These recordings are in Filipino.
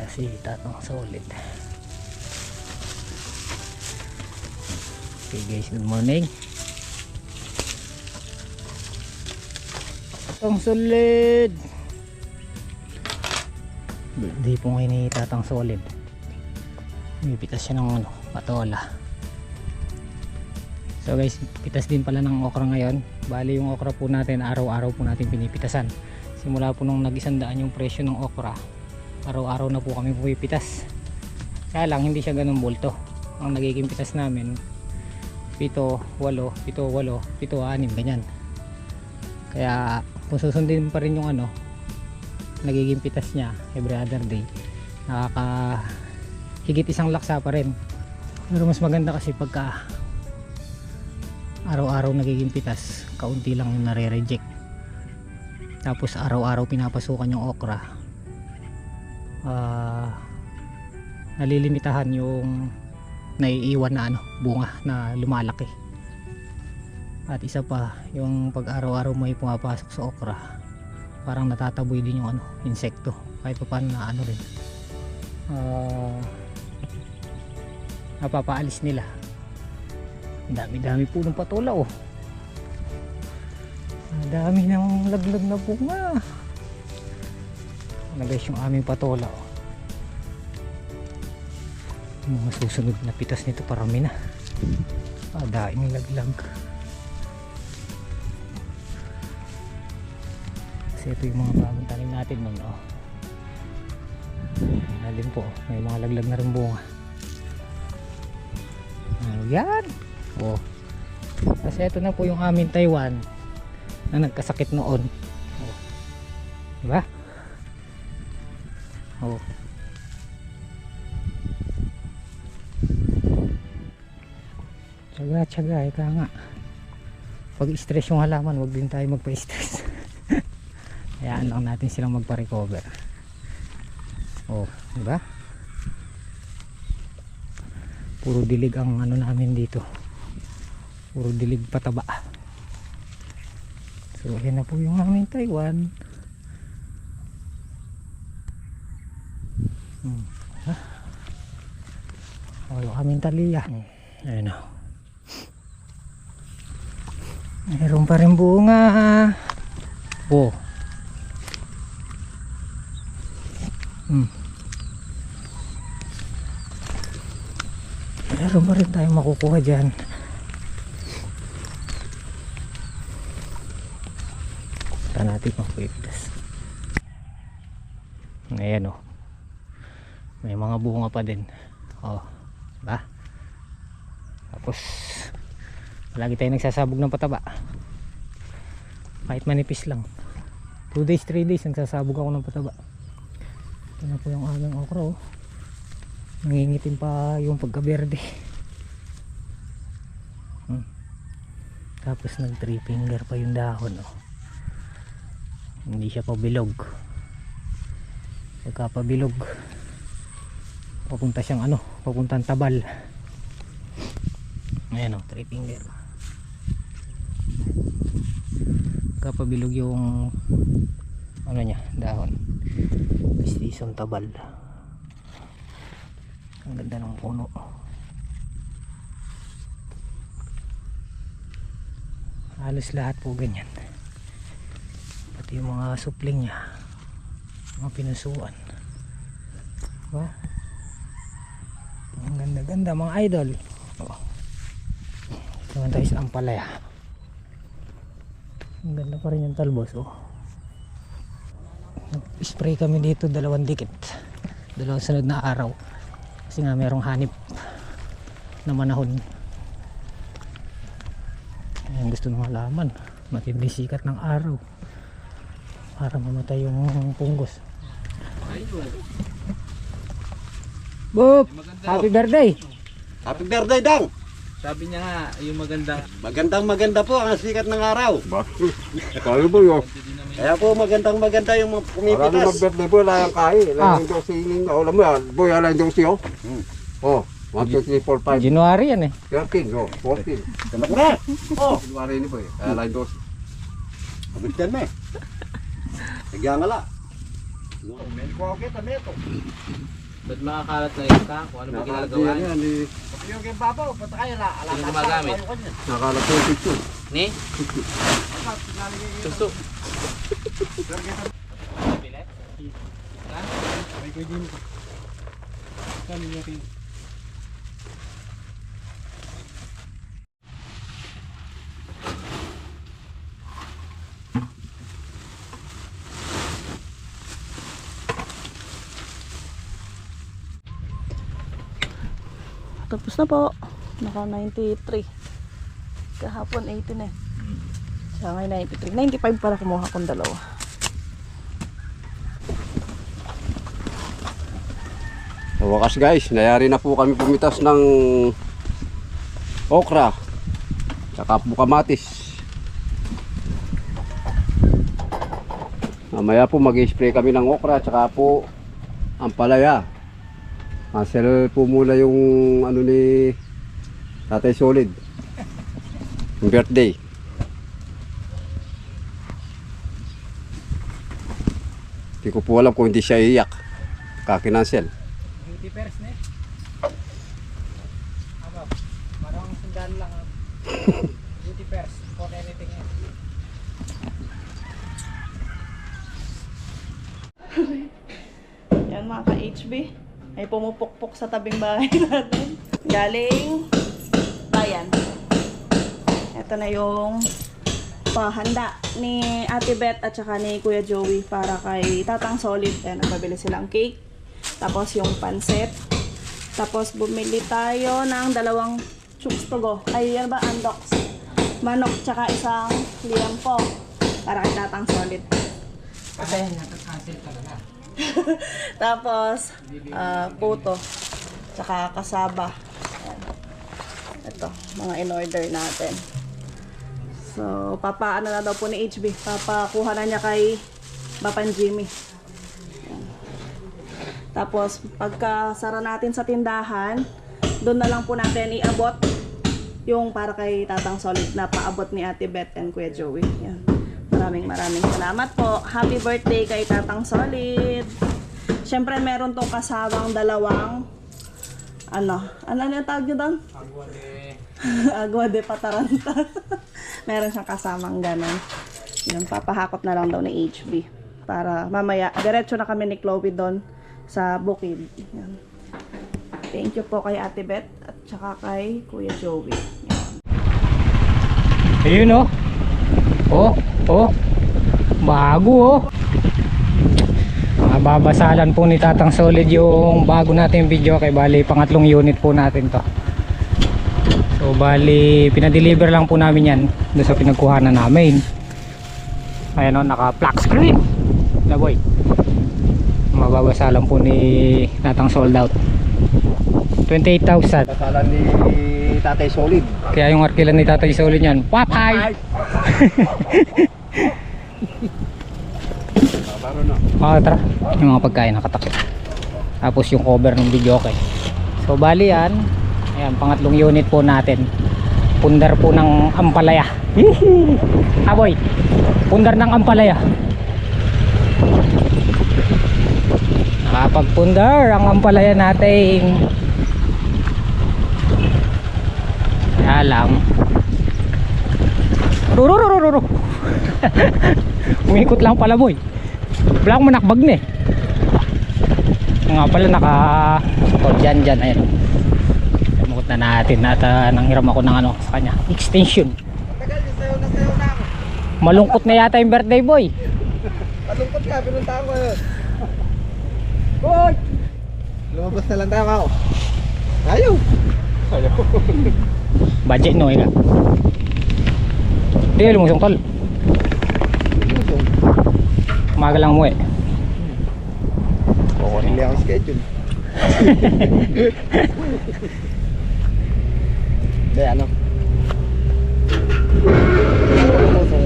si Tatang Solid. Okay guys, good morning. Tatang Solid. Birthday po ngayon ni Tatang Solid. Pitas siya ng patola. So guys, pitas din pala ng okra ngayon. Bali yung okra po natin, araw-araw po natin pinipitasan. Simula po nung nag-100 yung presyo ng okra, araw-araw na po kami pumipitas. Kaya lang hindi siya ganun bulto. Ang nagiging pitas namin 7, 8, 7, 8, 7, 6 ganyan. Kaya kung susundin pa rin yung nagiging pitas niya every other day, higit isang laksa pa rin. Pero mas maganda kasi pagka araw-araw nagiging pitas, kaunti lang yung nare-reject. Tapos araw-araw pinapasukan yung okra, nalilimitahan yung naiiwan na bunga na lumalaki. At isa pa, yung pag araw-araw may pumapasok sa okra, parang natataboy din yung insekto. Kahit pa paano na rin, napapaalis nila. Dami-dami po ng patola Ang dami ng laglag na bunga. Guys, yung aming patola yung mga susunod na pitas nito parami na. Daing laglag. Kasi ito yung mga bagong tanim natin nun. Nalim po, may mga laglag na rin bunga. Yan. Kasi ito na po yung aming Taiwan na nagkasakit noon. Diba? Tsaga, ika nga. Pag stress yung halaman, wag din tayo magpa-stress. Hayaan lang natin silang magpa-recover. Diba? Puro dilig ang namin dito. Puro dilig pataba. So yan na po yung aming Taiwan. Yung aming Taliya. Ayun o. Mayroon pa rin bunga. Meron pa rin tayong makukuha dyan. Punta natin makuipitas. Ayan may mga bunga pa din. Diba? Tapos lagi tayo nagsasabog ng pataba. Kahit manipis lang, 2 days 3 days nagsasabog ako ng pataba. Ito na po yung aming okra. Nangingitim pa yung pagkaberde. Tapos nag 3 finger pa yung dahon. Hindi siya pabilog. Pagka pabilog, papunta siyang papuntang tabal. Ayan 3 finger. Pagka pabilog yung niya, dahon, pistisong tabal. Ang ganda ng puno. Halos lahat po ganyan. Pati yung mga supling nya, mga pinusuan. Diba? Ang ganda-ganda mga idol. Naman tayo sa ampalaya. Ang ganda pa rin yung talbos. Nag-spray kami dito 2 dikit. 2 sunod na araw. Kasi nga merong hanip na manahon. Ayan, gusto ng halaman, matinding sikat ng araw para mamatay yung punggos. Bob! Happy birthday! Happy birthday dang! Sabi niya nga, yung Maganda po ang sikat ng araw. Bakit? Kaya po yun. Kaya po maganda yung Marami pumipitas. mag-birthday po, layang kain. Layang dosi yun. Alam mo yan, boy, layang dosi yun. 1, 2, 3, 4, 5, January yan 13, 14. Kanak na! January ni boy, layang dosi. Kabitan me. Nagyangala. May kokit, ano ito? Ba't makakalat na yun ka? Kung ano ba ginagawa? Yan, Yung kibabaw, patay na. Sino gumagamit? nakalat yung picture. Ni? Suso. May ko din. Kami niya rin. Tapos na po. Naka 93. Kahapon 18 eh. Siya ngayon 93. 95 para kumuha kong dalawa. Sa wakas guys, nayari na po kami pumitas ng okra. Tsaka po kamatis. Mamaya po mag-spray kami ng okra tsaka po ampalaya. Cancel po muna yung ano ni Tatay Solid. Yung birthday. Hindi ko po alam kung hindi siya iiyak. Kakinansel. Beauty pairs na eh. Ano? Parang sandal lang. Beauty pairs for anything else. Yan mga ka-HB. Ay pumupukpok sa tabing bahay natin. Galing bayan. Ito na yung pahanda ni Ate Beth at saka ni Kuya Joey para kay Tatang Solid. Ayan, nagpabili silang cake. Tapos yung pansit. Tapos bumili tayo ng dalawang chooks to go. Ay, yan ba? Andoks. Manok tsaka isang liampo para kay Tatang Solid. Kasi nakakancel talaga. Tapos, puto. Tsaka kasaba. Ayan. Ito, mga in-order natin. So, papaano na daw po ni HB. Papakuha na niya kay Bapan Jimmy. Ayan. Tapos, pagkasara natin sa tindahan, doon na lang po natin iabot yung para kay Tatang Solid na paabot ni Ate Beth and Kuya Joey. Ayan. Maraming salamat po. Happy birthday kay Tatang Solid. Siyempre meron tong kasawang dalawang ano yung tawag nyo doon? Agua de Agua de Pataranta. Meron siyang kasamang ganun. Yun, papahakot na lang daw ni HB para mamaya diretso na kami ni Chloe doon sa bukid. Yan. Thank you po kay Ate Beth at saka kay Kuya Joey. Yan. Ayun oh. Oh, bago oh. Mababasalan po ni Tatang Solid yung bago natin video kay bali pangatlong unit po natin to. So bali pinadeliver lang po namin yan doon sa pinagkuhanan namin. Ayan o, naka black screen na boy. Mababasalan po ni Tatang sold out 28,000. Kasalan ni Tatay Solid. Kaya yung arkilan ni Tatay Solid yan, wapay! Baro na. Tara, yung mga pagkain nakatakip. Tapos yung cover ng video okay. So bali yan, ayan, pangatlong unit po natin. Pundar po ng ampalaya. Boy, pundar ng ampalaya. Nakapagpundar ang ampalaya natin. Kaya lang rururururu. Umikot lang pala boy. Wala akong manakbag na eh. Nga pala naka dyan ayun. Umikot na natin at nanghiram ako ng ano sa kanya, extension. Malungkot na yata yung birthday boy. Malungkot ka, pinuntahan ko yun. Boy! Lumabas na lang tayo ako. Ayaw! Budget no ina. Hindi lumusong tol. Umaga lang mo eh. Hindi ako schedule. Hindi ano?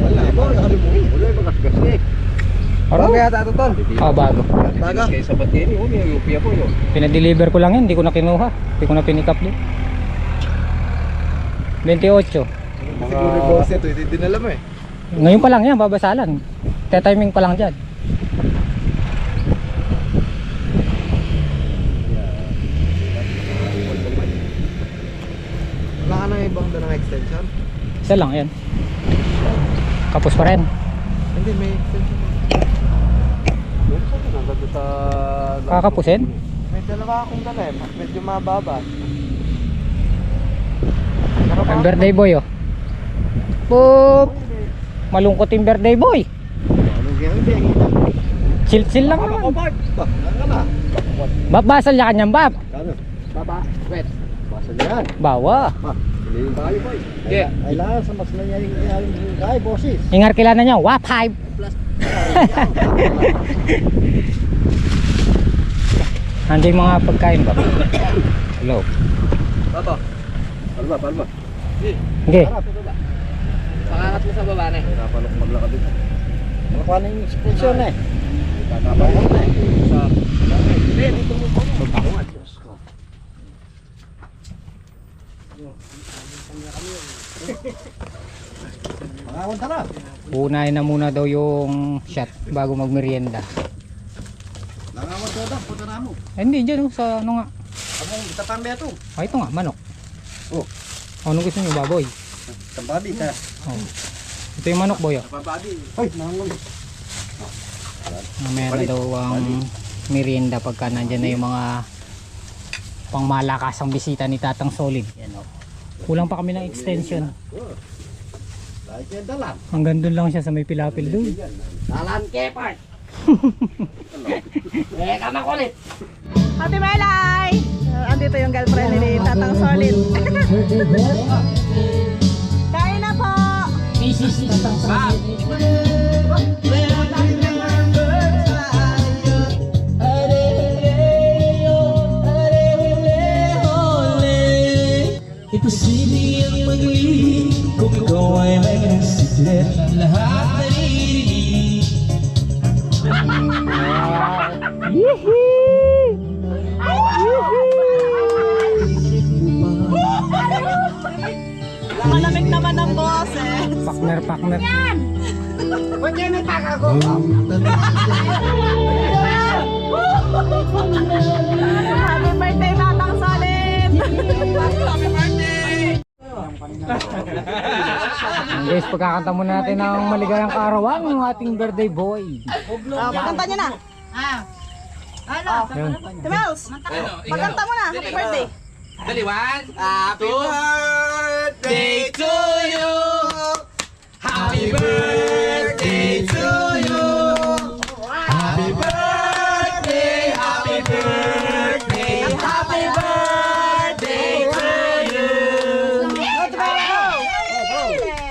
Wala, nakalimuhin. Wala yung magasgas eh. Parang kaya tato tol. Bago. Baga. Kaya sa batin yun, yung upia po yun. Pinadeliver ko lang yan, hindi ko na kinuha. Hindi ko na pinikap din. 28. Siguro yung boss nito, hindi din alam eh. Ngayon pa lang yan, babasalan. Timing pa lang dyan. ng extension? Isa lang yan. Kapos pa rin. Hindi, may extension. Kakapusin? May dalawa akong dala eh. Medyo mababa. Ang birthday boy oh. Boop! Malungkot yung birthday boy. Anong gawin? Chill lang naman. Bart! Ano na? Bab, basal niya kanyang bab. Ano? Baba. Wet. Basa niyan. Bawa. Hindi yung tayo boy. Yeah. Kailangan sa mas na niya yung kay bosses. Ingar kilala niya. What hype? Nandiyan yung mga pagkain ba? Hello. Bato. Palma. Okay. Pakangat mo sa baba na eh. Hirapan ako maglakad dito. Nakuha na yung extension eh. Tatabayan na eh. Hindi, dito mo po. Baba. Diyos ko. Pangawan tara. Unahin na muna daw yung shot bago magmerienda. Nangawan tara. Punta na mo. Eh, hindi dyan oh, sa ano nga. Among itatang beto. Oh, ito nga, manok. Oh. Ano gusto nyo, baboy? Tambadi ka. Oh. Ito yung manok boy oh. Hoy, nangawan. Mamaya na daw ang merienda pagka nandyan na yung mga pangmalakasang bisita ni Tatang Solid. Yan oh. Kulang pa kami ng extension. Dahil yan dalan. Hanggang doon lang siya sa may pilapil doon. Dalan kepart. Ate Melay! Andito yung girlfriend ni Tatang Solid. Kain na po! Imposible ang magli kung ikaw ay may consider lahat naririnig. Malamig naman ang boses. Partner. Happy birthday, Tatang Solid! Guys, pagkakanta muna natin ng maligayang kaarawan ng ating birthday boy. Pagkanta niyo na. Ayun. Timels, pagkanta mo na. Happy birthday. Dali, 1, 2, birthday to you. Happy birthday to you. Happy birthday, happy birthday, happy birthday to you.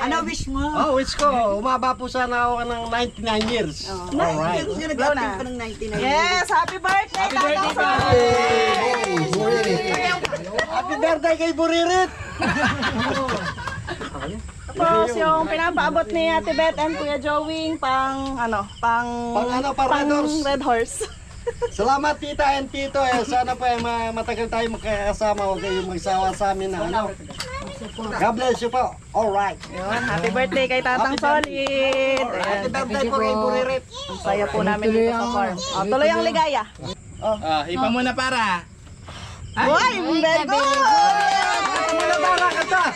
Ano wish mo? Oh, wish ko. Umaba po sana ako ng 99 years. Alright. Go na. Yes, happy birthday, Tatang Solid! Happy birthday kay Buririt! Tapos yung pinapaabot ni Ate Beth and Kuya Joey pang Red Horse. Salamat tita and tito eh. Sana po matagal tayo magkakasama. Huwag kayong magsawa sa amin na ano. God bless you po. Alright. Yun, happy birthday kay Tatang Solid. Happy Ayan. birthday po kay Buririt. Ang saya po namin dito sa farm. Oh, tuloy ang ligaya. Ipa muna para. Boy, very good! Para ka ta!